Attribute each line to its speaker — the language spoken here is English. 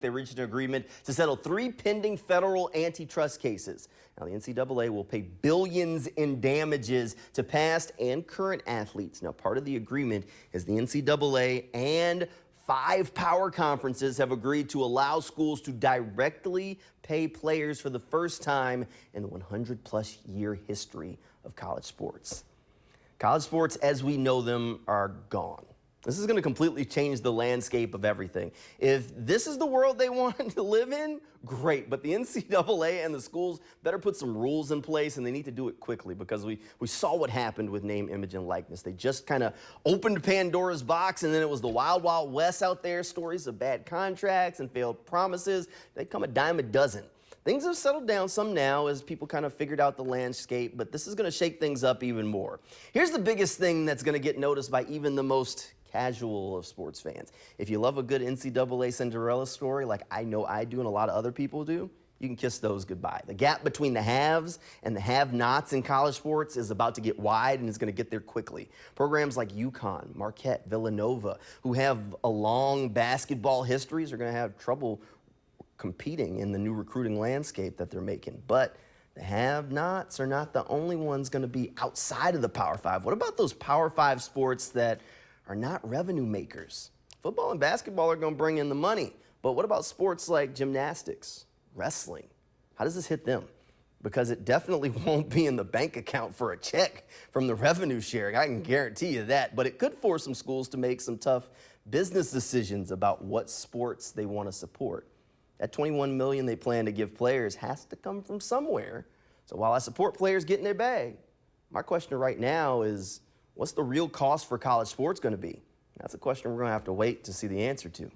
Speaker 1: They reached an agreement to settle 3 pending federal antitrust cases. Now, the NCAA will pay billions in damages to past and current athletes. Now, part of the agreement is the NCAA and 5 power conferences have agreed to allow schools to directly pay players for the first time in the 100-plus year history of college sports. College sports as we know them are gone. This is going to completely change the landscape of everything. If this is the world they want to live in, great. But the NCAA and the schools better put some rules in place, and they need to do it quickly because we saw what happened with name, image, and likeness. They just kind of opened Pandora's box, and then it was the wild, wild west out there. Stories of bad contracts and failed promises. They come a dime a dozen. Things have settled down some now as people kind of figured out the landscape, but this is going to shake things up even more. Here's the biggest thing that's going to get noticed by even the most casual of sports fans. If you love a good NCAA Cinderella story like I know I do and a lot of other people do, you can kiss those goodbye. The gap between the haves and the have-nots in college sports is about to get wide, and it's going to get there quickly. Programs like UConn, Marquette, Villanova, who have a long basketball histories, are going to have trouble competing in the new recruiting landscape that they're making. But the have-nots are not the only ones going to be outside of the Power Five. What about those Power Five sports that are not revenue makers? Football and basketball are going to bring in the money, but what about sports like gymnastics, wrestling? How does this hit them? Because it definitely won't be in the bank account for a check from the revenue sharing. I can guarantee you that, but it could force some schools to make some tough business decisions about what sports they want to support. That $21 million they plan to give players has to come from somewhere. So while I support players getting their bag, my question right now is, what's the real cost for college sports going to be? That's a question we're going to have to wait to see the answer to.